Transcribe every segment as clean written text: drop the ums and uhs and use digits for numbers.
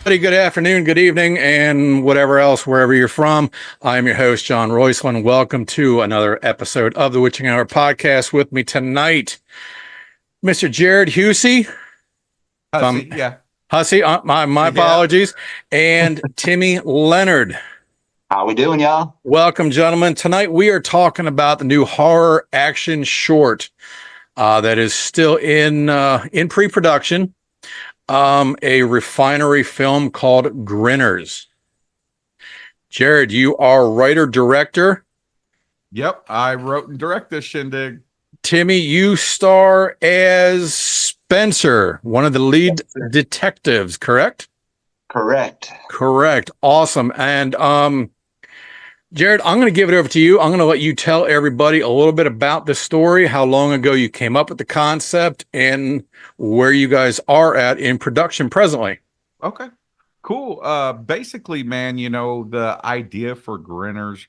Good afternoon, good evening, and whatever else, wherever you're from. I'm your host, John Royceland. Welcome to another episode of the Witching Hour podcast. With me tonight, Mr. Jarod Hussey. Hussey, yeah. Hussey, my Yeah. apologies. And Timmy Leonard. How we doing, y'all? Welcome, gentlemen. Tonight we are talking about the new horror action short that is still in pre-production. A refinery film called Grinners. Jarod, you are writer director. Yep, I wrote and directed this shindig. Timmy, you star as Spencer, one of the lead detectives, correct? Correct. Awesome. And Jarod, I'm going to give it over to you. I'm going to let you tell everybody a little bit about the story, how long ago you came up with the concept, and where you guys are at in production presently. Okay, cool. Basically, man, the idea for Grinners,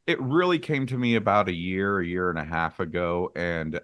it really came to me about a year and a half ago. And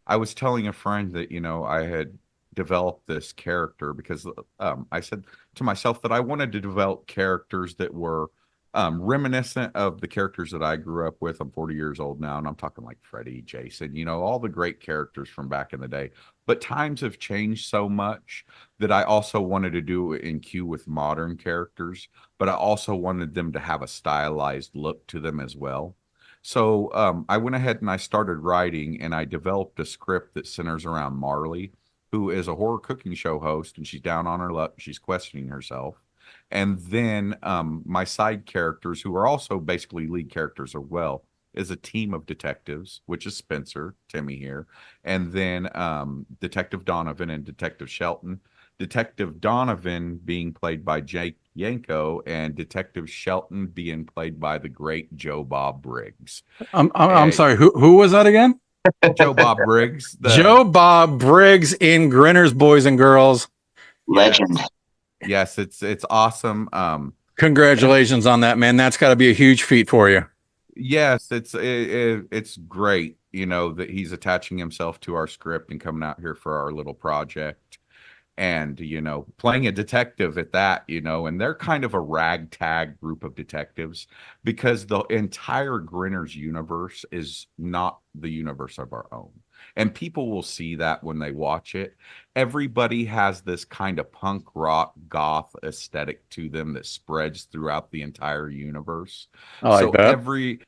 I was telling a friend that, I had developed this character because I said to myself that I wanted to develop characters that were reminiscent of the characters that I grew up with. I'm 40 years old now, and I'm talking like Freddy, Jason, all the great characters from back in the day. But times have changed so much that I also wanted to do it in queue with modern characters, but I also wanted them to have a stylized look to them as well. So I went ahead and I started writing, and I developed a script that centers around Marley, who is a horror cooking show host, and she's down on her luck. She's questioning herself. And then my side characters, who are also basically lead characters as well, is a team of detectives, which is Spencer, Timmy here, and then Detective Donovan and Detective Shelton. Detective Donovan being played by Jake Yanko, and Detective Shelton being played by the great Joe Bob Briggs. I'm sorry, who was that again? Joe Bob Briggs. Joe Bob Briggs in Grinners, Boys and Girls. Legend. Yes, it's awesome. Congratulations on that, man. That's got to be a huge feat for you. Yes, it's great, that he's attaching himself to our script and coming out here for our little project, and playing a detective at that, and they're kind of a ragtag group of detectives because the entire Grinners universe is not the universe of our own. And people will see that when they watch it. Everybody has this kind of punk rock goth aesthetic to them that spreads throughout the entire universe. I like that.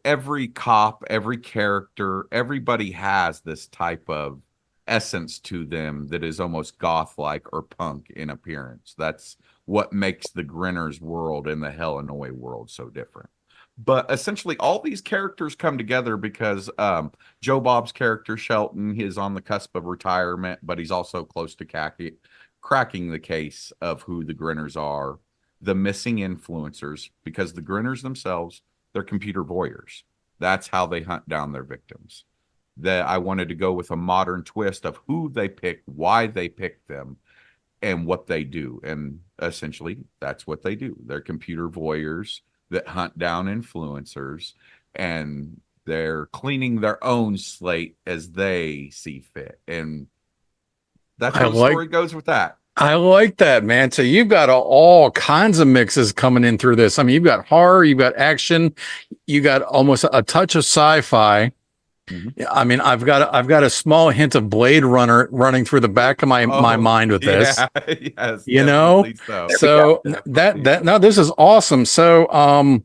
Every cop, every character, everybody has this type of essence to them that is almost goth-like or punk in appearance. That's what makes the Grinners world and the Illinois world so different. But essentially, all these characters come together because Joe Bob's character, Shelton, is on the cusp of retirement, but he's also close to cracking the case of who the Grinners are, the missing influencers, because the Grinners themselves, they're computer voyeurs. That's how they hunt down their victims. That I wanted to go with a modern twist of who they pick, why they pick them, and what they do. And essentially, that's what they do. They're computer voyeurs that hunt down influencers, and they're cleaning their own slate as they see fit. And that's how the story goes with that. I like that, man. So you've got all kinds of mixes coming in through this. I mean, you've got horror, you've got action, you got almost a touch of sci-fi. Mm-hmm. I mean, I've got a small hint of Blade Runner running through the back of my mind with this. Yes, so this is awesome. So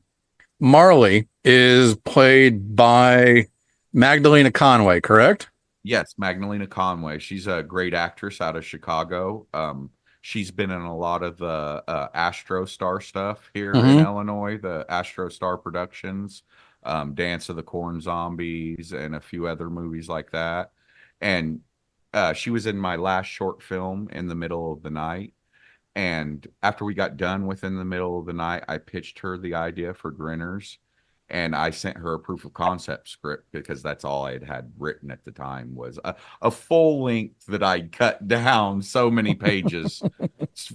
Marley is played by Magdalena Conway, correct? Yes, Magdalena Conway. She's a great actress out of Chicago. She's been in a lot of the Astro Star stuff here in Illinois, the Astro Star Productions. Dance of the Corn Zombies, and a few other movies like that. And she was in my last short film, In the Middle of the Night. And after we got done with In the Middle of the Night, I pitched her the idea for Grinners, and I sent her a proof of concept script because that's all I had written at the time, was a full length that I cut down so many pages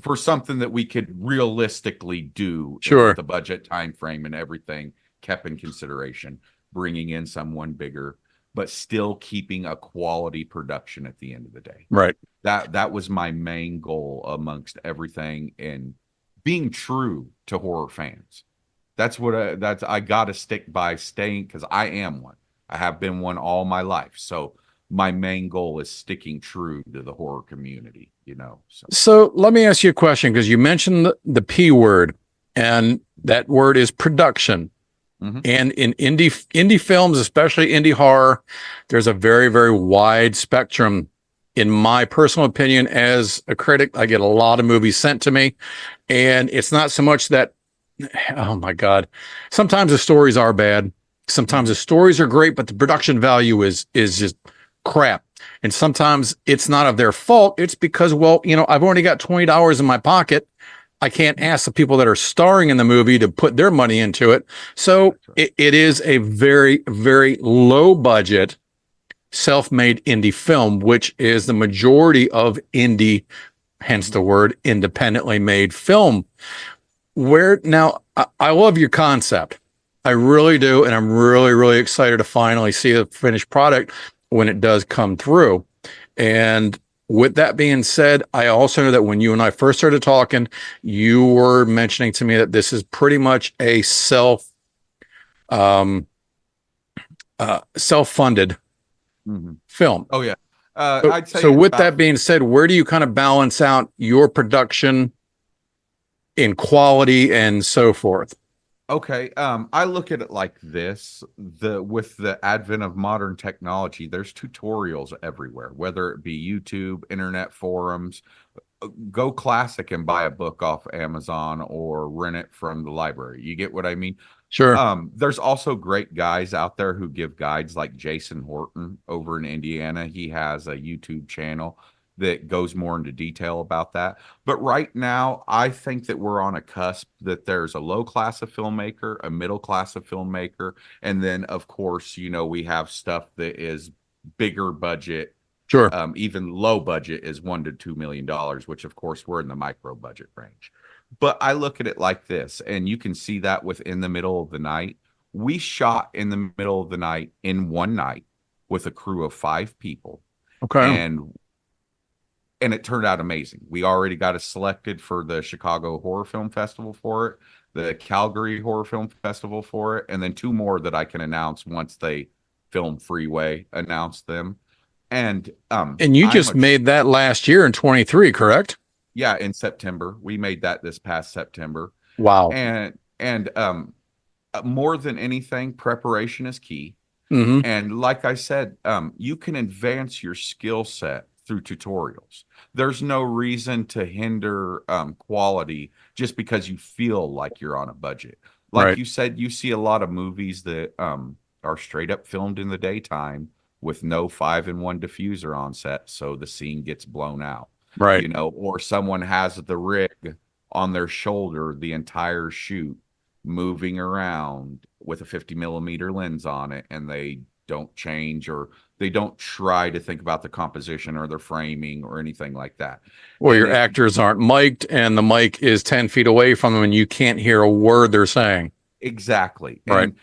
for something that we could realistically do with the budget, time frame, and everything kept in consideration, bringing in someone bigger. but still keeping a quality production at the end of the day. Right. That was my main goal amongst everything, and being true to horror fans. That's what I got to stick by, staying, because I am one. I have been one all my life. So my main goal is sticking true to the horror community, So let me ask you a question, because you mentioned the P word, and that word is production. Mm-hmm. And in indie films, especially indie horror, there's a very, very wide spectrum. In my personal opinion, as a critic, I get a lot of movies sent to me, and it's not so much that, oh my God, sometimes the stories are bad. Sometimes the stories are great, but the production value is just crap. And sometimes it's not of their fault. It's because, well, I've only got $20 in my pocket. I can't ask the people that are starring in the movie to put their money into it. So it is a very, very low budget, self-made indie film, which is the majority of indie, hence the word independently made film. Now, I love your concept. I really do. And I'm really, really excited to finally see the finished product when it does come through. And with that being said, I also know that when you and I first started talking, you were mentioning to me that this is pretty much a self-funded film. Oh yeah. I'd say so. With that being said, where do you kind of balance out your production in quality and so forth? Okay. I look at it like this: with the advent of modern technology, there's tutorials everywhere, whether it be YouTube, internet forums. Go classic and buy a book off Amazon or rent it from the library. You get what I mean? Sure. There's also great guys out there who give guides, like Jason Horton over in Indiana. He has a YouTube channel that goes more into detail about that. But right now, I think that we're on a cusp that there's a low class of filmmaker, a middle class of filmmaker, and then of course, we have stuff that is bigger budget. Sure. Even low budget is $1 to $2 million, which of course we're in the micro budget range. But I look at it like this, and you can see that within the middle of the night. We shot in the middle of the night in one night with a crew of 5 people. Okay. And it turned out amazing. We already got us selected for the Chicago Horror Film Festival for it, the Calgary Horror Film Festival for it, and then 2 more that I can announce once they Film Freeway announce them. And you just made that last year in 23, correct? Yeah, in September. We made that this past September. Wow. And more than anything, preparation is key. Mm-hmm. And like I said, you can advance your skill set through tutorials. There's no reason to hinder quality just because you feel like you're on a budget. Like right. You said, you see a lot of movies that are straight up filmed in the daytime with no 5-in-1 diffuser on set, so the scene gets blown out. Right. Or someone has the rig on their shoulder the entire shoot, moving around with a 50 millimeter lens on it, and they don't change, or they don't try to think about the composition or their framing or anything like that. Or your actors aren't mic'd and the mic is 10 feet away from them and you can't hear a word they're saying. Exactly. Right. And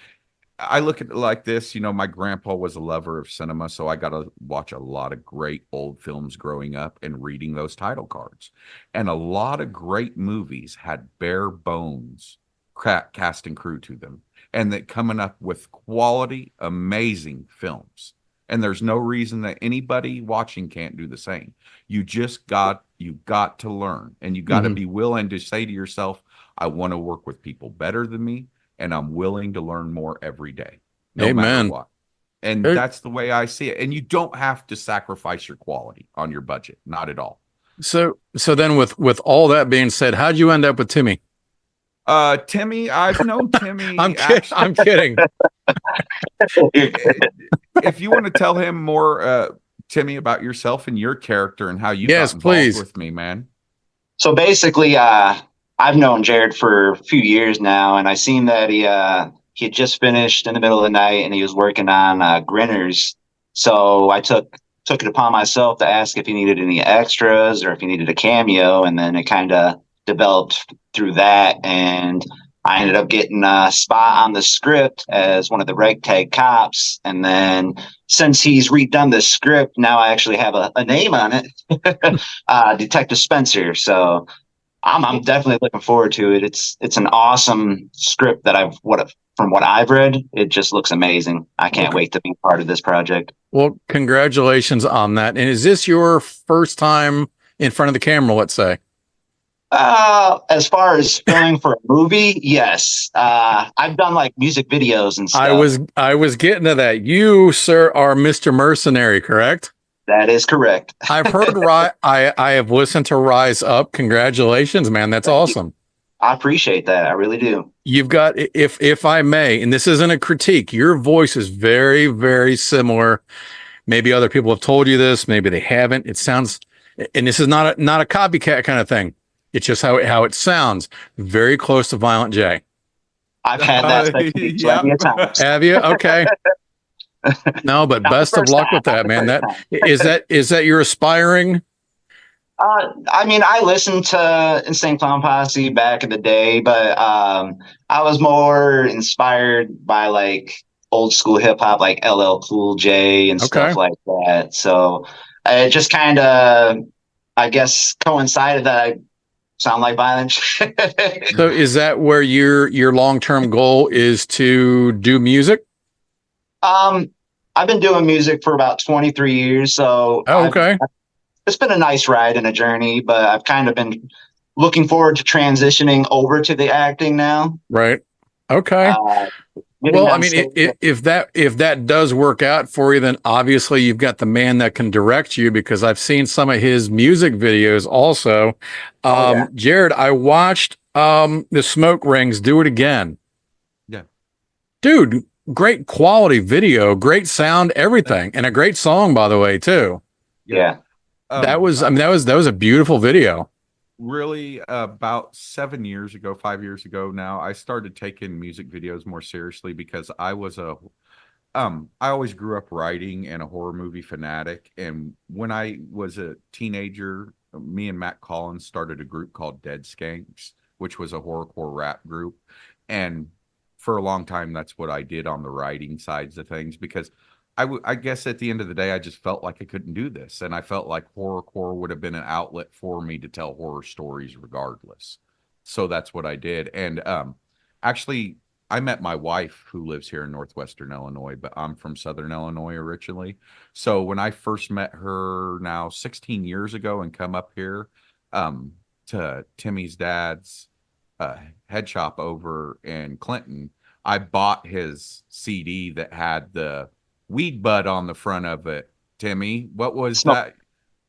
I look at it like this, my grandpa was a lover of cinema, so I got to watch a lot of great old films growing up and reading those title cards. And a lot of great movies had bare bones cast and crew to them, and that coming up with quality, amazing films. And there's no reason that anybody watching can't do the same. You got to learn, and you got to be willing to say to yourself, I want to work with people better than me, and I'm willing to learn more every day, no matter what. And that's the way I see it. And you don't have to sacrifice your quality on your budget, not at all. So then with all that being said, how'd you end up with Timmy? Timmy, I've known Timmy. I'm kidding. If you want to tell him more, Timmy, about yourself and your character and how you got involved with me, man. So basically, I've known Jarod for a few years now, and I seen that he had just finished in the middle of the night, and he was working on Grinners. So I took it upon myself to ask if he needed any extras or if he needed a cameo, and then it kind of developed through that. And I ended up getting a spot on the script as one of the ragtag cops. And then since he's redone the script, now I actually have a name on it, Detective Spencer. So I'm definitely looking forward to it. It's an awesome script that from what I've read, it just looks amazing. I can't wait to be part of this project. Well, congratulations on that. And is this your first time in front of the camera, let's say? As far as filming for a movie, yes. I've done like music videos and stuff. I was getting to that. You, sir, are Mister Mercenary, correct? That is correct. I've heard I have listened to Rise Up. Congratulations, man. That's awesome. I appreciate that. I really do. You've got, if I may, and this isn't a critique, your voice is very, very similar. Maybe other people have told you this, maybe they haven't. It sounds, and this is not a copycat kind of thing. It's just how it sounds. Very close to Violent J. I've had that plenty of times. Have you? Okay. No, but best of luck with that, man. That is that you're aspiring. I mean, I listened to Insane Clown Posse back in the day, but I was more inspired by like old school hip hop, like LL Cool J and stuff like that. So it just kind of, I guess, coincided that I sound like violence. So is that where your long-term goal is to do music? I've been doing music for about 23 years. So it's been a nice ride and a journey, but I've kind of been looking forward to transitioning over to the acting now. Right. Okay. Well, I mean, if that does work out for you, then obviously you've got the man that can direct you, because I've seen some of his music videos also. Jarod, I watched the Smoke Rings Do It Again. Yeah. Dude, great quality video, great sound, everything, and a great song, by the way, too. Yeah. That was a beautiful video. Really, about 7 years ago, 5 years ago now, I started taking music videos more seriously, because I always grew up writing and a horror movie fanatic. And when I was a teenager, me and Matt Collins started a group called Dead Skanks, which was a horrorcore rap group. And for a long time, that's what I did on the writing sides of things, because I guess at the end of the day, I just felt like I couldn't do this. And I felt like horrorcore would have been an outlet for me to tell horror stories regardless. So that's what I did. And actually, I met my wife, who lives here in Northwestern Illinois, but I'm from Southern Illinois originally. So when I first met her now 16 years ago and come up here to Timmy's dad's head shop over in Clinton, I bought his CD that had the weed bud on the front of it. Timmy, what was that?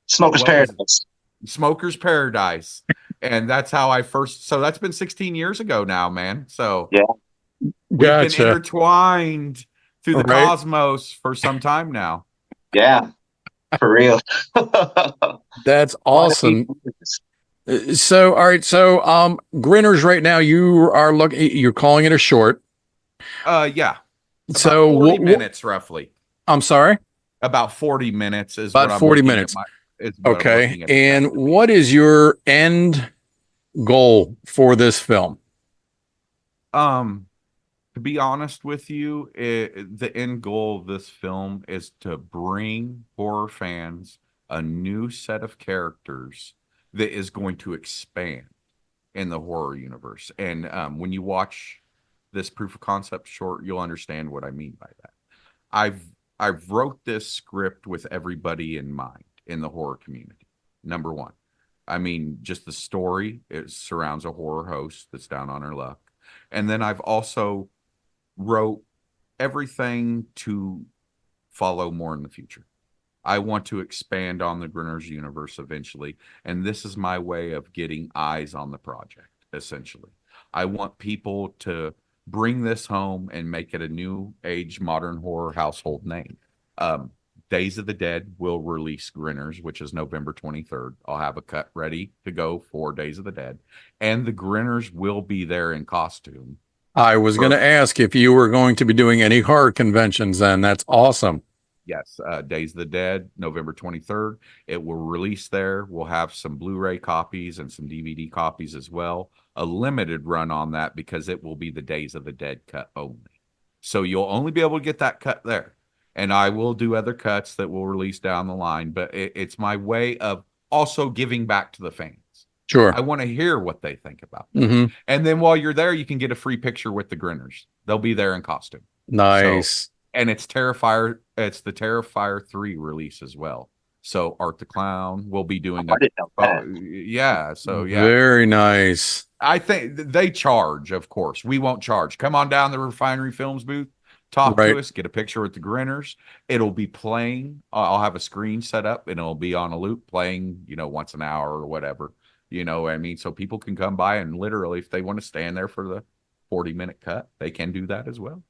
Smoker's Paradise. Smoker's Paradise. And that's how I first, so that's been 16 years ago now, man. So yeah, we've been intertwined through the cosmos for some time now. Yeah, for real. That's awesome. So, all right. So, Grinners right now, you're calling it a short. Yeah. About so 40 minutes roughly. I'm sorry? About 40 minutes is about 40 minutes. Okay. And what is your end goal for this film? To be honest with you, the end goal of this film is to bring horror fans a new set of characters that is going to expand in the horror universe. And when you watch this proof of concept short, you'll understand what I mean by that. I've wrote this script with everybody in mind in the horror community. Number one, I mean, just the story, it surrounds a horror host that's down on her luck. And then I've also wrote everything to follow more in the future. I want to expand on the Grinners universe eventually. And this is my way of getting eyes on the project, essentially. I want people to bring this home and make it a new age modern horror household name. Days of the Dead will release Grinners, which is November 23rd. I'll have a cut ready to go for Days of the Dead. And the Grinners will be there in costume. I was going to ask if you were going to be doing any horror conventions then. That's awesome. Yes, Days of the Dead, November 23rd. It will release there. We'll have some Blu-ray copies and some DVD copies as well. A limited run on that because it will be the Days of the Dead cut only. So you'll only be able to get that cut there. And I will do other cuts that will release down the line, but it's my way of also giving back to the fans. Sure. I want to hear what they think about that. Mm-hmm. And then while you're there, you can get a free picture with the Grinners. They'll be there in costume. Nice. So, and it's Terrifier. It's the Terrifier 3 release as well. So Art the Clown will be doing that. Yeah. So yeah. Very nice. I think they charge, of course. We won't charge. Come on down the Refinery Films booth. Talk Right. to us, get a picture with the Grinners. It'll be playing. I'll have a screen set up and it'll be on a loop playing, once an hour or whatever. What I mean? So people can come by and literally, if they want to stand there for the 40-minute cut, they can do that as well.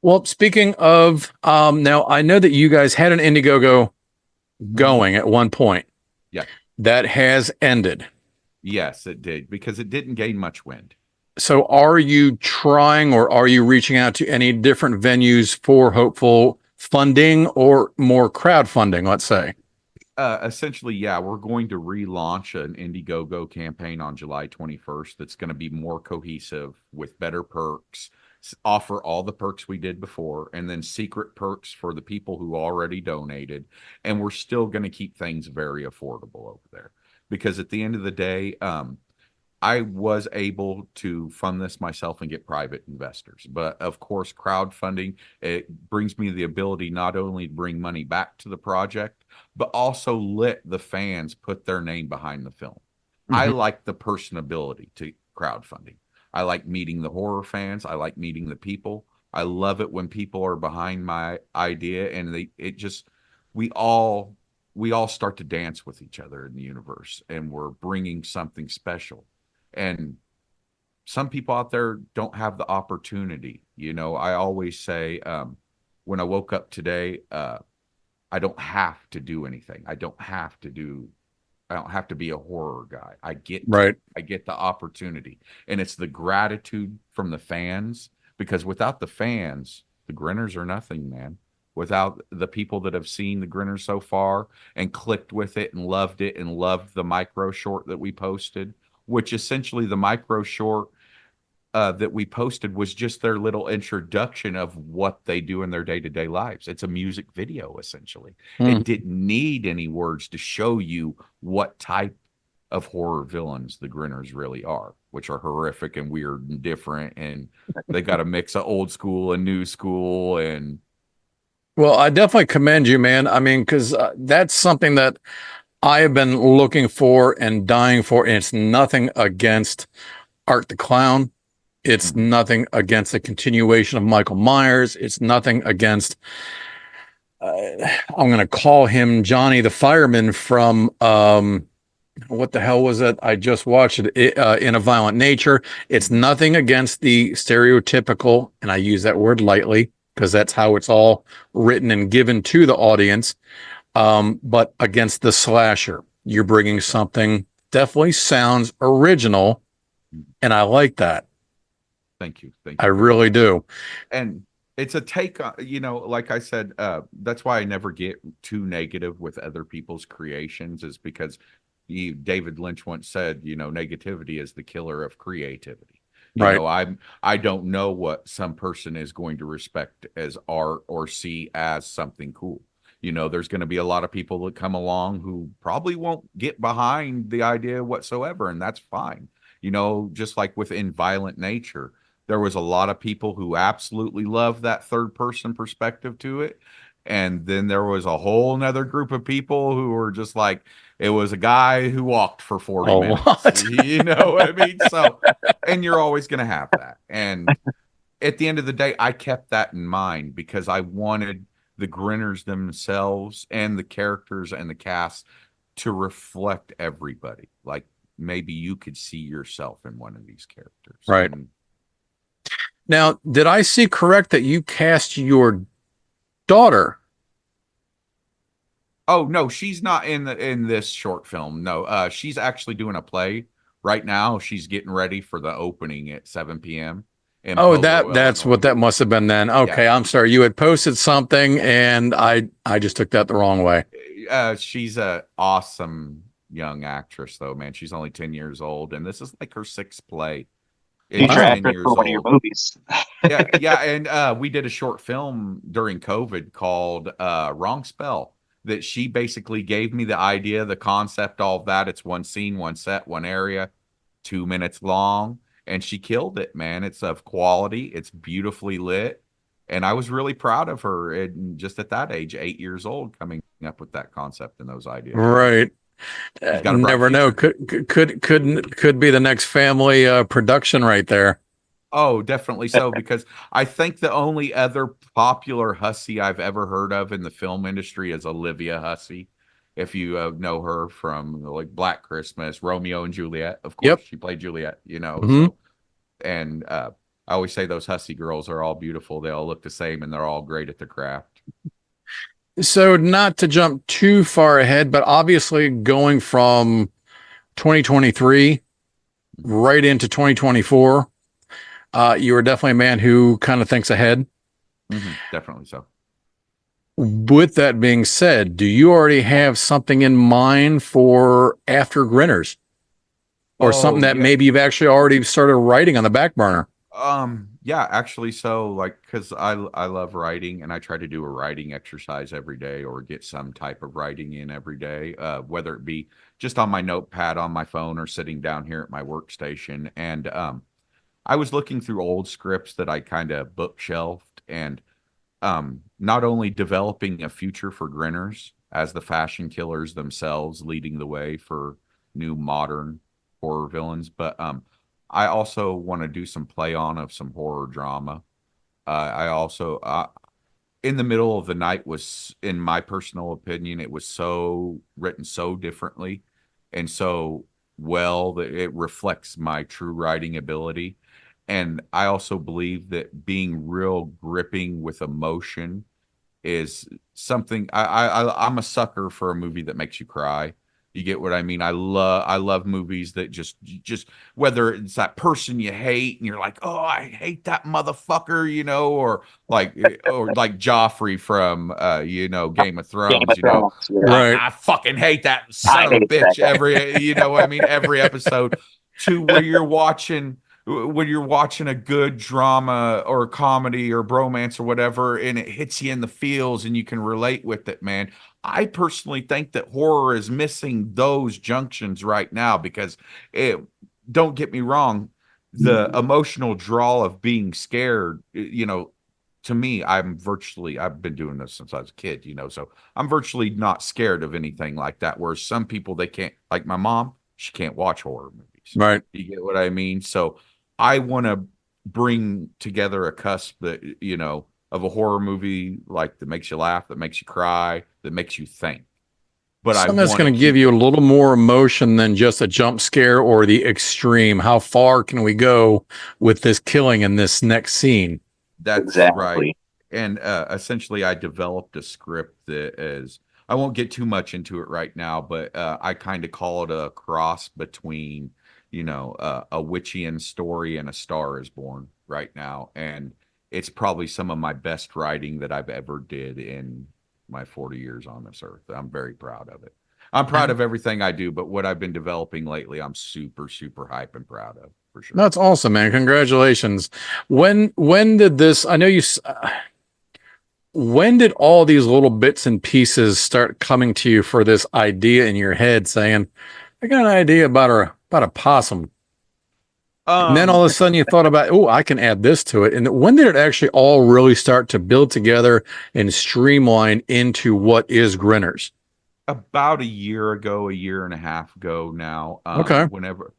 Well, speaking of, now I know that you guys had an Indiegogo going at one point. Yeah. That has ended. Yes, it did, because it didn't gain much wind. So are you trying, or are you reaching out to any different venues for hopeful funding or more crowdfunding, let's say? Essentially, yeah, we're going to relaunch an Indiegogo campaign on July 21st that's going to be more cohesive with better perks, offer all the perks we did before, and then secret perks for the people who already donated. And we're still going to keep things very affordable over there, because at the end of the day, I was able to fund this myself and get private investors. But of course, crowdfunding, it brings me the ability not only to bring money back to the project, but also let the fans put their name behind the film. Mm-hmm. I like the personability to crowdfunding. I like meeting the horror fans. I like meeting the people. I love it when people are behind my idea, and we all start to dance with each other in the universe, and we're bringing something special. And some people out there don't have the opportunity. I always say, when I woke up today, I don't have to do anything. I don't have to be a horror guy. I get the opportunity, and it's the gratitude from the fans, because without the fans, the Grinners are nothing, man. Without the people that have seen the Grinners so far and clicked with it and loved the micro short that we posted, which essentially the micro short that we posted was just their little introduction of what they do in their day-to-day lives. It's a music video, essentially. It didn't need any words to show you what type of horror villains the Grinners really are, which are horrific and weird and different, and they got a mix of old school and new school. And well, I definitely commend you, man. I mean, because that's something that I have been looking for and dying for, and it's nothing against Art the Clown. It's nothing against the continuation of Michael Myers. It's nothing against, I'm going to call him Johnny the Fireman from, what the hell was it? I just watched it, In a Violent Nature. It's nothing against the stereotypical, and I use that word lightly because that's how it's all written and given to the audience. But against the slasher, you're bringing something definitely sounds original, and I like that. Thank you. I really do. And it's a take on, like I said, that's why I never get too negative with other people's creations, is because David Lynch once said, negativity is the killer of creativity. I don't know what some person is going to respect as art or see as something cool. There's going to be a lot of people that come along who probably won't get behind the idea whatsoever, and that's fine. Just like within Violent Nature, there was a lot of people who absolutely loved that third person perspective to it. And then there was a whole nother group of people who were just like, it was a guy who walked for 40 minutes. What? You know what I mean? So, and you're always going to have that. And at the end of the day, I kept that in mind because I wanted the Grinners themselves and the characters and the cast to reflect everybody. Like maybe you could see yourself in one of these characters. Right. Now, did I see correct that you cast your daughter? Oh no, she's not in this short film. No, she's actually doing a play right now. She's getting ready for the opening at 7 p.m. in Oh, Povo, that's what Illinois. that must have been then. Okay, Yeah. I'm sorry. You had posted something and I just took that the wrong way. She's a awesome young actress, though, man. She's only 10 years old, and this is like her sixth play, and Future she's Wow. 10 actress for years one of your old. movies. Yeah, yeah, and we did a short film during COVID called Wrong Spell that she basically gave me the idea, the concept, all of that. It's one scene, one set, one area, 2 minutes long, and she killed it, man. It's of quality, it's beautifully lit, and I was really proud of her. And just at that age, 8 years old, coming up with that concept and those ideas. Right. She's got a bright Never know. future. Could be the next family production right there. Oh, definitely so, because I think the only other popular Hussey I've ever heard of in the film industry is Olivia Hussey. If you know her from like Black Christmas, Romeo and Juliet, of course, Yep. she played Juliet, you know. Hmm. So, and I always say those Hussey girls are all beautiful. They all look the same and they're all great at the craft. So not to jump too far ahead, but obviously going from 2023 right into 2024, you are definitely a man who kind of thinks ahead. Definitely so. With that being said, do you already have something in mind for after Grinners, or something Oh, that yeah. maybe you've actually already started writing on the back burner? Yeah, actually, so like, because I love writing, and I try to do a writing exercise every day, or get some type of writing in every day, whether it be just on my notepad on my phone or sitting down here at my workstation. And I was looking through old scripts that I kind of bookshelved, and not only developing a future for Grinners as the fashion killers themselves, leading the way for new modern horror villains, but I also want to do some play on of some horror drama. I also, In the Middle of the Night was, in my personal opinion, it was so written so differently and so well that it reflects my true writing ability. And I also believe that being real gripping with emotion is something I'm a sucker for a movie that makes you cry. You get what I mean? I love movies that just whether it's that person you hate and you're like, oh, I hate that motherfucker, or like Joffrey from Game of Game Thrones, of Thrones. Yeah. Right. I fucking hate that I son of a hate that bitch guy. every episode, to where you're watching when you're watching a good drama or comedy or bromance or whatever, and it hits you in the feels and you can relate with it, man. I personally think that horror is missing those junctions right now, because don't get me wrong, the emotional draw of being scared, to me, I've been doing this since I was a kid, so I'm virtually not scared of anything like that. Whereas some people, they can't, like my mom, she can't watch horror movies. Right. You get what I mean? So I want to bring together a cusp that, of a horror movie, like, that makes you laugh, that makes you cry, that makes you think. But I Something that's want to going to give keep you a it. little more emotion than just a jump scare or the extreme. How far can we go with this killing in this next scene? That's right. Exactly. And essentially, I developed a script that is, I won't get too much into it right now, but I kind of call it a cross between, a Witchian story and A Star is Born right now. And it's probably some of my best writing that I've ever did in my 40 years on this earth. I'm very proud of it. I'm proud of everything I do, but what I've been developing lately, I'm super, super hype and proud of, for sure. That's awesome, man. Congratulations. When did this, I know when did all these little bits and pieces start coming to you for this idea in your head saying, I got an idea about a possum? And then all of a sudden you thought about, oh, I can add this to it. And when did it actually all really start to build together and streamline into what is Grinners? About a year ago, a year and a half ago now. Okay. Whenever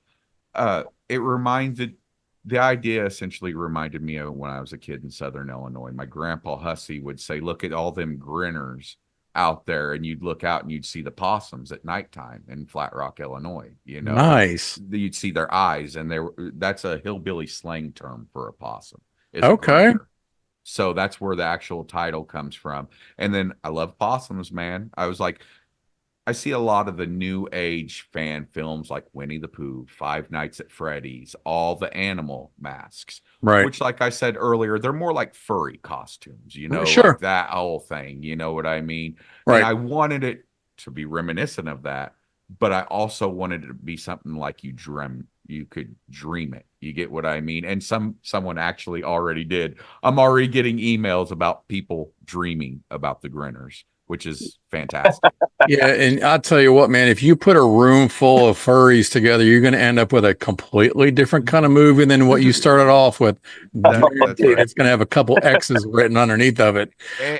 it reminded the idea essentially reminded me of when I was a kid in Southern Illinois. My grandpa Hussey would say, look at all them Grinners out there, and you'd look out and you'd see the possums at nighttime in Flat Rock, Illinois. Nice. You'd see their eyes, and that's a hillbilly slang term for a possum. Is a Okay. Grinner. So that's where the actual title comes from. And then I love possums, man. I was like, I see a lot of the new age fan films like Winnie the Pooh, Five Nights at Freddy's, all the animal masks, Right. which, like I said earlier, they're more like furry costumes, like Sure. that whole thing. You know what I mean? And Right. I wanted it to be reminiscent of that, but I also wanted it to be something like you could dream it. You get what I mean? And someone actually already did. I'm already getting emails about people dreaming about the Grinners, which is fantastic. Yeah, and I'll tell you what, man, if you put a room full of furries together, you're going to end up with a completely different kind of movie than what you started off with. That's right. It's going to have a couple X's written underneath of it.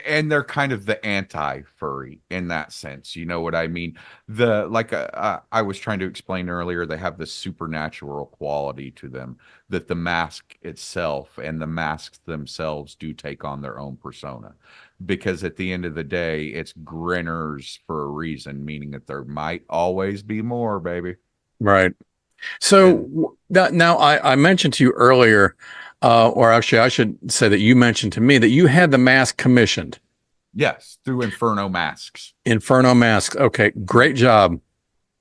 And they're kind of the anti-furry in that sense. You know what I mean? I was trying to explain earlier, they have this supernatural quality to them that the mask itself and the masks themselves do take on their own persona. Because at the end of the day, it's Grinners for a reason, meaning that there might always be more, baby. Right. So now I mentioned to you earlier, or actually I should say that you mentioned to me that you had the mask commissioned. Yes, through Inferno Masks. Inferno Masks. Okay, great job.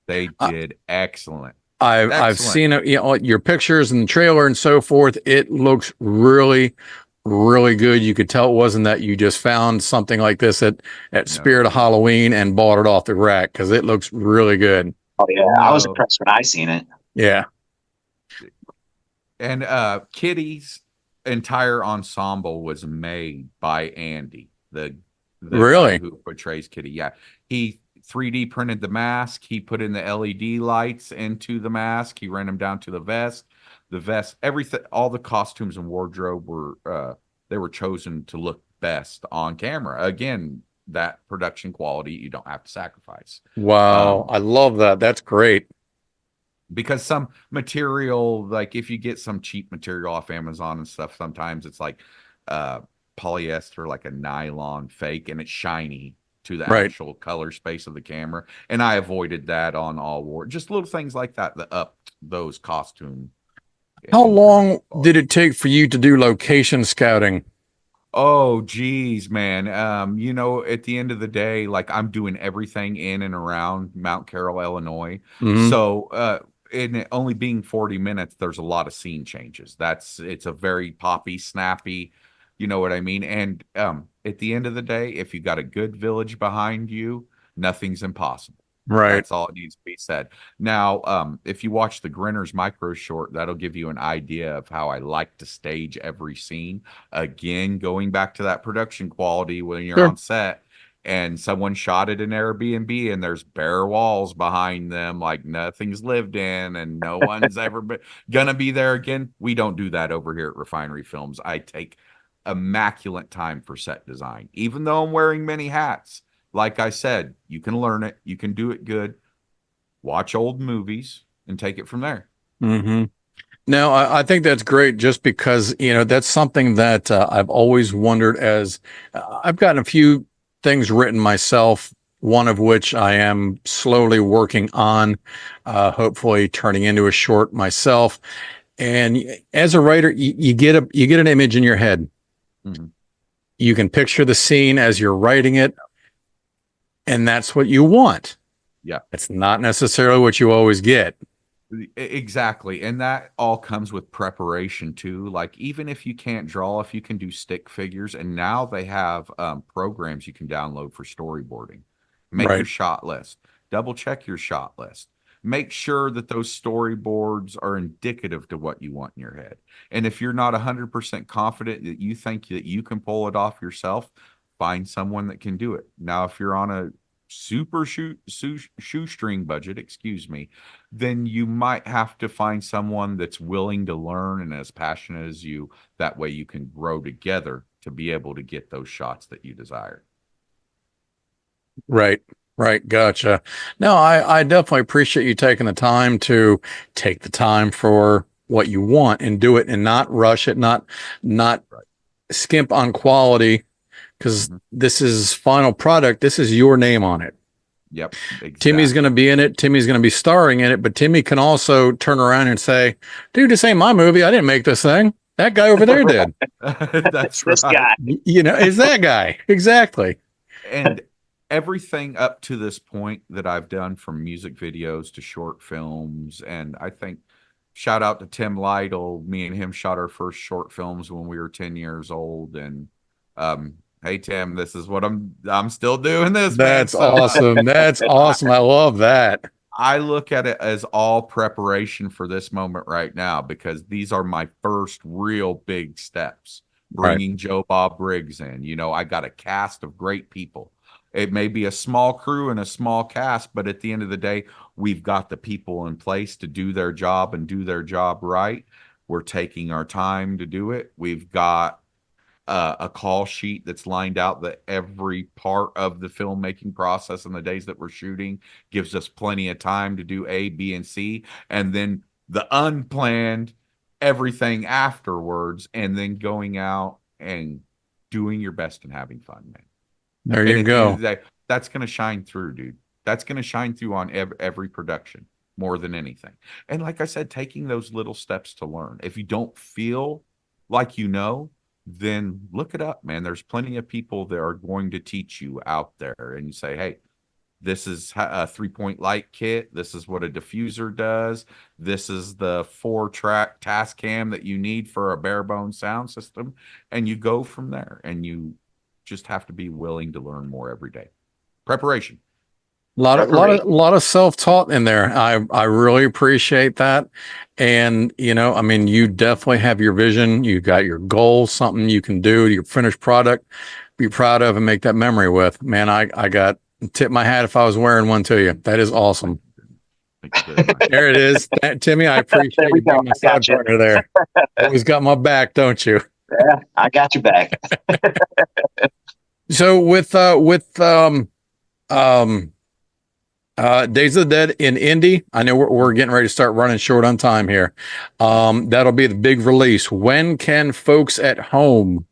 They did excellent. I've seen it, your pictures and the trailer and so forth. It looks really, really good. You could tell it wasn't that you just found something like this at Spirit of Halloween and bought it off the rack, because it looks really good. Oh yeah, I was impressed when I seen it. Yeah. And Kitty's entire ensemble was made by Andy, the Really? guy who portrays Kitty. Yeah, he 3D printed the mask. He put in the LED lights into the mask. He ran them down to the vest. The vest, everything, all the costumes and wardrobe were they were chosen to look best on camera. Again, that production quality you don't have to sacrifice. Wow, I love that. That's great. Because some material, like if you get some cheap material off Amazon and stuff, sometimes it's like polyester, like a nylon fake, and it's shiny to the actual color space of the camera. And I avoided that on all war. Just little things like that upped those costume. How long did it take for you to do location scouting? Oh, geez, man. At the end of the day, like I'm doing everything in and around Mount Carroll, Illinois. Mhm. So, in it only being 40 minutes, there's a lot of scene changes. It's a very poppy, snappy, you know what I mean? And at the end of the day, if you got a good village behind you, nothing's impossible. Right. That's all it needs to be said. Now, if you watch the Grinners micro short, that'll give you an idea of how I like to stage every scene. Again, going back to that production quality when you're on set and someone shot it in Airbnb and there's bare walls behind them, like nothing's lived in and no one's ever gonna be there again. We don't do that over here at Refinery Films. I take immaculate time for set design, even though I'm wearing many hats. Like I said, you can learn it. You can do it good. Watch old movies and take it from there. Mm-hmm. No, I think that's great, just because, that's something that I've always wondered. As I've gotten a few things written myself, one of which I am slowly working on, hopefully turning into a short myself. And as a writer, you get an image in your head. Mm-hmm. You can picture the scene as you're writing it, and that's what you want. Yeah. It's not necessarily what you always get. Exactly. And that all comes with preparation too. Like even if you can't draw, if you can do stick figures, and now they have programs you can download for storyboarding. Make your shot list. Double check your shot list. Make sure that those storyboards are indicative to what you want in your head. And if you're not 100% confident that you think that you can pull it off yourself, find someone that can do it. Now, if you're on a super shoestring budget, then you might have to find someone that's willing to learn and as passionate as you. That way you can grow together to be able to get those shots that you desire. Right. Gotcha. No, I definitely appreciate you taking the time to take the time for what you want and do it, and not rush it, not skimp on quality, because this is final product. This is your name on it. Yep. Exactly. Timmy's going to be in it. Timmy's going to be starring in it, but Timmy can also turn around and say, dude, this ain't my movie. I didn't make this thing. That guy over there did. That's this right. guy. Is that guy. Exactly. And everything up to this point that I've done, from music videos to short films, and I think shout out to Tim Lytle. Me and him shot our first short films when we were 10 years old. And hey Tim, this is what I'm still doing this, man. That's awesome. That's awesome. I love that. I look at it as all preparation for this moment right now, because these are my first real big steps. Bringing Joe Bob Briggs in, you know, I got a cast of great people. It may be a small crew and a small cast, but at the end of the day, we've got the people in place to do their job and do their job right. We're taking our time to do it. We've got a call sheet that's lined out that every part of the filmmaking process and the days that we're shooting gives us plenty of time to do A, B, and C, and then the unplanned everything afterwards, and then going out and doing your best and having fun, man. There you go. That's going to shine through, dude. That's going to shine through on every production more than anything. And like I said, taking those little steps to learn. If you don't feel like you know, then look it up, man. There's plenty of people that are going to teach you out there, and you say, hey, this is a 3-point light kit. This is what a diffuser does. This is the 4-track task cam that you need for a bare bones sound system. And you go from there, and you just have to be willing to learn more every day. Preparation. A lot of self-taught in there. I really appreciate that. And, you know, I mean, you definitely have your vision. You got your goal, something you can do, your finished product, be proud of and make that memory with. Man, I got tip my hat if I was wearing one to you. That is awesome. There it is. Timmy, I appreciate you being my side partner there. Always got my back, don't you? Yeah, I got your back. So with Days of the Dead in Indy, I know we're getting ready to start running short on time here. That'll be the big release. When can folks at home,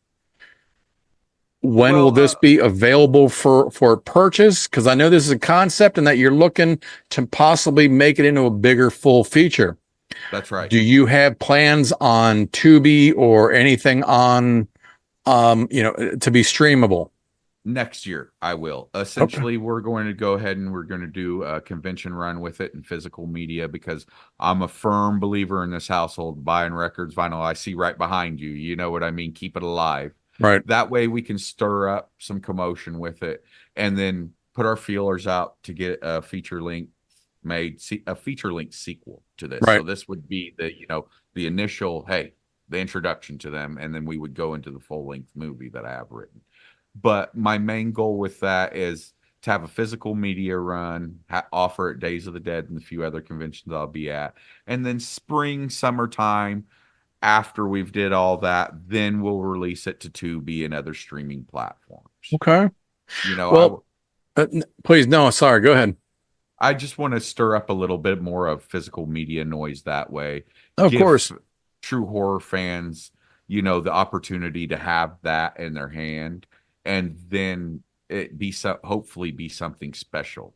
will this be available for purchase? Because I know this is a concept and that you're looking to possibly make it into a bigger full feature. That's right. Do you have plans on Tubi or anything on, to be streamable? Next year, I will. Essentially, we're going to go ahead and we're going to do a convention run with it in physical media, because I'm a firm believer in this household, buying records, vinyl. I see right behind you. You know what I mean? Keep it alive. Right. That way we can stir up some commotion with it, and then put our feelers out to get a feature length made, a feature length sequel to this. Right. So this would be the initial, hey, the introduction to them, and then we would go into the full length movie that I have written. But my main goal with that is to have a physical media run, offer at Days of the Dead and a few other conventions I'll be at. And then spring, summertime, after we've did all that, then we'll release it to Tubi and other streaming platforms. Okay. You know, please, no, sorry, go ahead. I just want to stir up a little bit more of physical media noise that way. Of course. True horror fans, the opportunity to have that in their hand. And then it hopefully be something special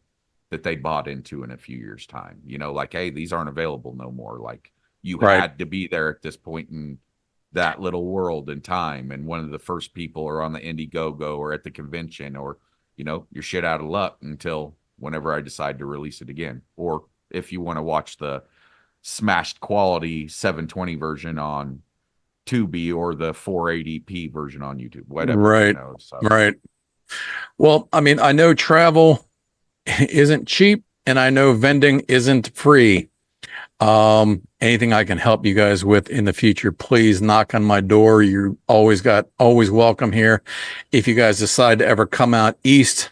that they bought into in a few years' time. Like, hey, these aren't available no more. Like, you had to be there at this point in that little world and time, and one of the first people, or on the Indiegogo, or at the convention, or you're shit out of luck until whenever I decide to release it again. Or if you want to watch the smashed quality 720 version on Tubi, or the 480p version on YouTube, whatever. Right. Right. Well, I mean, I know travel isn't cheap, and I know vending isn't free. Anything I can help you guys with in the future, please knock on my door. You're always welcome here. If you guys decide to ever come out east,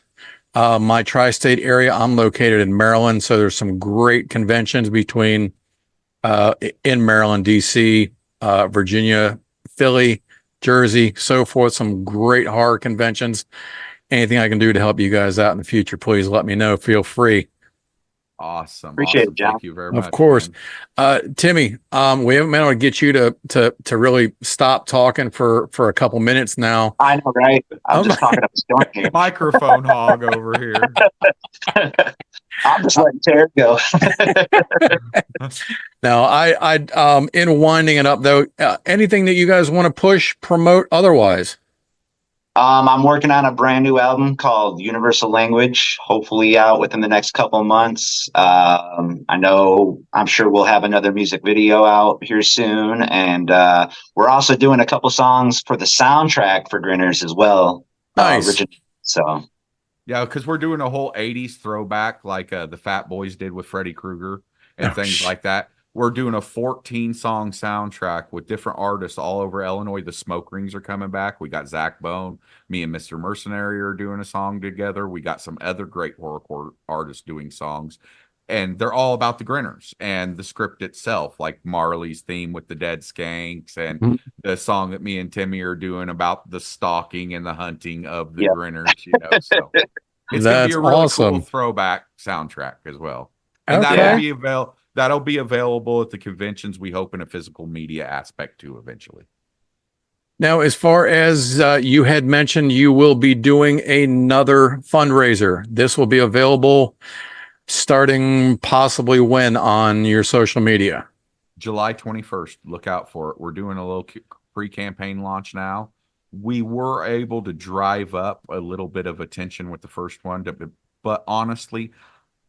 my tri-state area, I'm located in Maryland, so there's some great conventions between in Maryland, DC, Virginia, Philly, Jersey, so forth. Some great horror conventions. Anything I can do to help you guys out in the future, please let me know. Feel free. Awesome. Appreciate it, John. Thank you very much. Of course. Timmy, we haven't been able to get you to really stop talking for a couple minutes now. I know, right? I'm just talking up a storm here. Microphone hog over here. I'm just letting Terry go. Now, I in winding it up though, anything that you guys want to push, promote, otherwise? I'm working on a brand new album called Universal Language, hopefully out within the next couple of months. I'm sure we'll have another music video out here soon. And we're also doing a couple songs for the soundtrack for Grinners as well. Nice. So, Yeah, because we're doing a whole 80s throwback like the Fat Boys did with Freddy Krueger and things like that. We're doing a 14-song soundtrack with different artists all over Illinois. The Smoke Rings are coming back. We got Zach Bone. Me and Mister Mercenary are doing a song together. We got some other great horrorcore artists doing songs. And they're all about the Grinners and the script itself, like Marley's theme with the dead skanks and the song that me and Timmy are doing about the stalking and the hunting of the Grinners, you know. So it's going to be a really cool throwback soundtrack as well. And that'll be available at the conventions, we hope, in a physical media aspect too eventually. Now, as far as you had mentioned, you will be doing another fundraiser. This will be available starting possibly when on your social media? July 21st. Look out for it. We're doing a little pre-campaign launch now. We were able to drive up a little bit of attention with the first one, but honestly,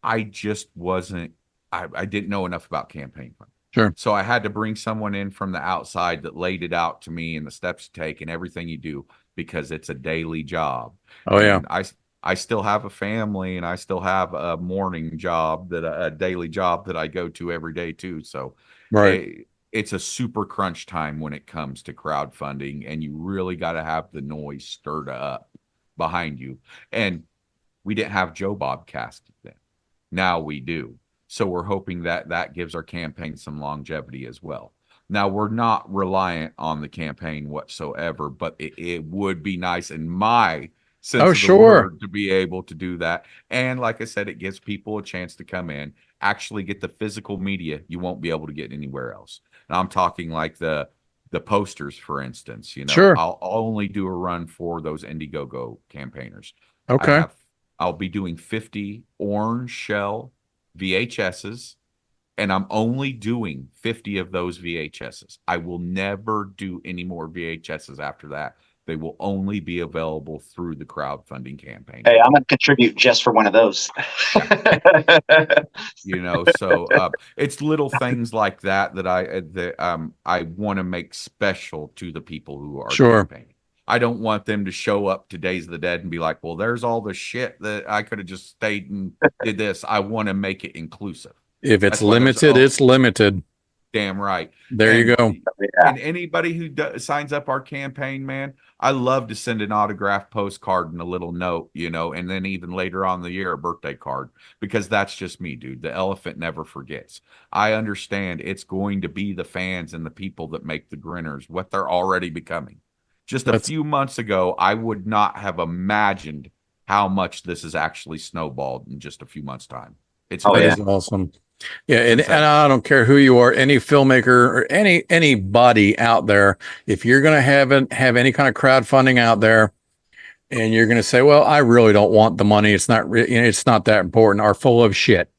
I just wasn't, I didn't know enough about campaign fund. Sure. So I had to bring someone in from the outside that laid it out to me and the steps to take and everything you do, because it's a daily job. Oh, yeah. And I still have a family and I still have a morning job, a daily job that I go to every day too. So it's a super crunch time when it comes to crowdfunding, and you really got to have the noise stirred up behind you. And we didn't have Joe Bob casted then. Now we do. So we're hoping that gives our campaign some longevity as well. Now, we're not reliant on the campaign whatsoever, but it would be nice in my sense of the word to be able to do that. And like I said, it gives people a chance to come in, actually get the physical media you won't be able to get anywhere else. And I'm talking like the posters, for instance. You know, I'll only do a run for those Indiegogo campaigners. Okay. I'll be doing 50 orange shell VHSs, and I'm only doing 50 of those VHSs. I will never do any more VHSs after that. They will only be available through the crowdfunding campaign. Hey, I'm going to contribute just for one of those. You know, so it's little things like that I want to make special to the people who are campaigning. I don't want them to show up to Days of the Dead and be like, well, there's all the shit that I could have just stayed and did this. I want to make it inclusive. If it's limited, it's limited. Damn right. There you go. And anybody who signs up our campaign, man, I love to send an autographed postcard and a little note, you know, and then even later on in the year, a birthday card, because that's just me, dude. The elephant never forgets. I understand it's going to be the fans and the people that make the Grinners what they're already becoming. Just a few months ago, I would not have imagined how much this has actually snowballed in just a few months' time. It's awesome. Yeah, and I don't care who you are, any filmmaker or anybody out there, if you're going to have any kind of crowdfunding out there, and you're going to say, well, I really don't want the money, it's not that important, are full of shit.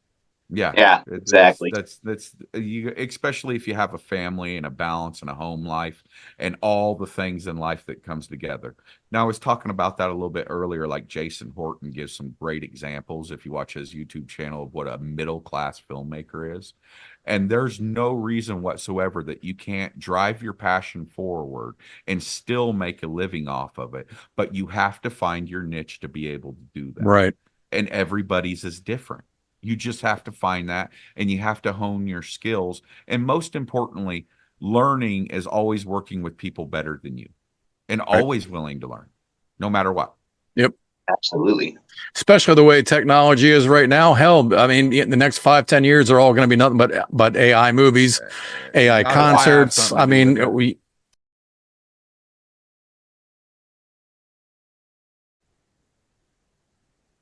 Yeah, exactly. That's you, especially if you have a family and a balance and a home life and all the things in life that comes together. Now, I was talking about that a little bit earlier, like Jason Horton gives some great examples if you watch his YouTube channel of what a middle-class filmmaker is. And there's no reason whatsoever that you can't drive your passion forward and still make a living off of it. But you have to find your niche to be able to do that. Right. And everybody's is different. You just have to find that, and you have to hone your skills. And most importantly, learning is always working with people better than you and always willing to learn, no matter what. Yep. Absolutely. Especially the way technology is right now. Hell, I mean, in the next 5-10 years are all going to be nothing but AI movies, AI concerts. I mean,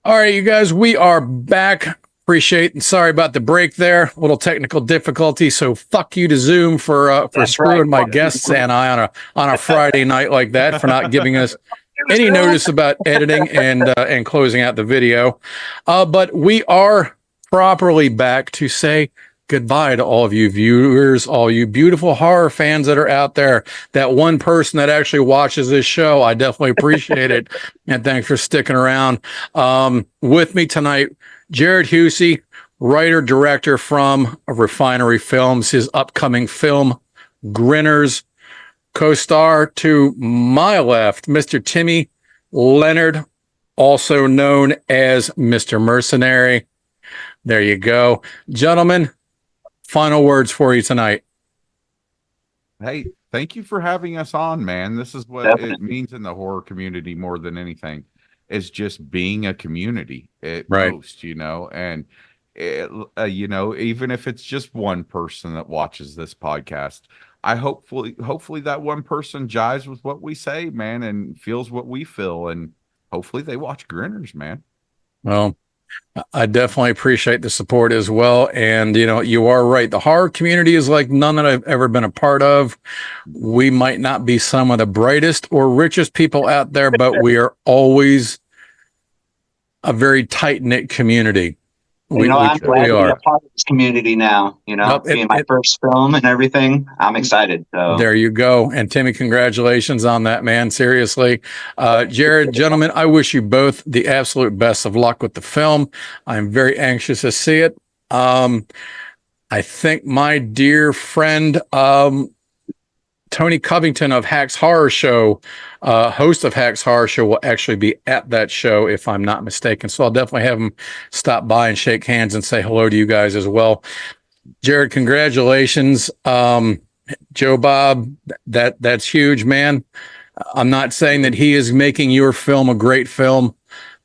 all right, you guys, we are back. Appreciate and sorry about the break there. A little technical difficulty. So fuck you to Zoom for screwing my guests and I on a Friday night like that, for not giving us any notice about editing and closing out the video. But we are properly back to say goodbye to all of you viewers, all you beautiful horror fans that are out there. That one person that actually watches this show, I definitely appreciate it. And thanks for sticking around. With me tonight, Jarod Hussey, writer, director from Refinery Films, his upcoming film, Grinners. Co-star to my left, Mr. Timmy Leonard, also known as Mister Mercenary. There you go. Gentlemen, final words for you tonight. Hey, thank you for having us on, man. This is what it means in the horror community more than anything, is just being a community at most, and even if it's just one person that watches this podcast, I hopefully that one person jives with what we say, man, and feels what we feel, and hopefully they watch Grinners, man. Well, I definitely appreciate the support as well. And, you are right. The horror community is like none that I've ever been a part of. We might not be some of the brightest or richest people out there, but we are always a very tight-knit community. I'm glad to be a part of this community now, being my first film and everything. I'm excited. So there you go. And Timmy, congratulations on that, man. Seriously. Jarod, gentlemen, I wish you both the absolute best of luck with the film. I'm very anxious to see it. I think my dear friend, Tony Covington of Hack's Horror Show, host of Hack's Horror Show, will actually be at that show, if I'm not mistaken. So I'll definitely have him stop by and shake hands and say hello to you guys as well. Jarod, congratulations. Joe Bob, that's huge, man. I'm not saying that he is making your film a great film,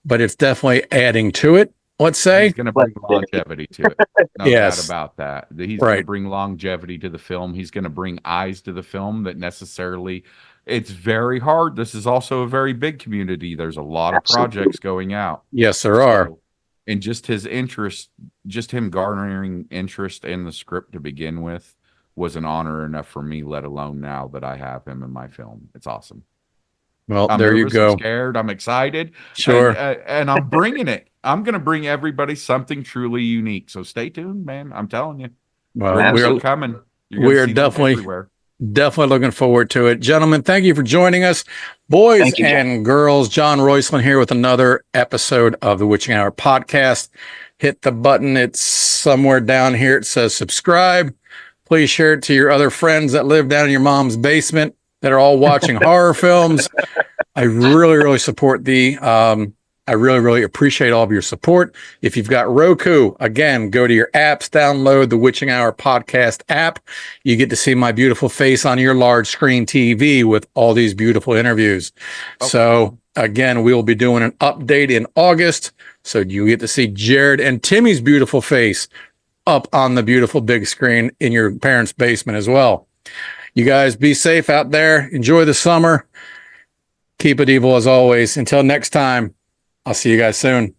but it's definitely adding to it. Let's say he's going to bring longevity to it. No doubt about that. He's going to bring longevity to the film. He's going to bring eyes to the film that necessarily, it's very hard. This is also a very big community. There's a lot of projects going out. Yes, there are. And just his interest, just him garnering interest in the script to begin with was an honor enough for me, let alone now that I have him in my film. It's awesome. Well, I'm there you go. I'm scared. I'm excited. Sure. And I'm bringing it. I'm going to bring everybody something truly unique. So stay tuned, man. I'm telling you. Well, we're coming. We are definitely looking forward to it. Gentlemen, thank you for joining us. Boys and girls, John Roycelyn here with another episode of the Witching Hour podcast. Hit the button. It's somewhere down here. It says subscribe. Please share it to your other friends that live down in your mom's basement that are all watching horror films. I really support I really appreciate all of your support. If you've got Roku, again, go to your apps, download the Witching Hour podcast app. You get to see my beautiful face on your large screen TV with all these beautiful interviews. Okay. So again, we will be doing an update in August. So you get to see Jarod and Timmy's beautiful face up on the beautiful big screen in your parents' basement as well. You guys be safe out there. Enjoy the summer. Keep it evil as always. Until next time. I'll see you guys soon.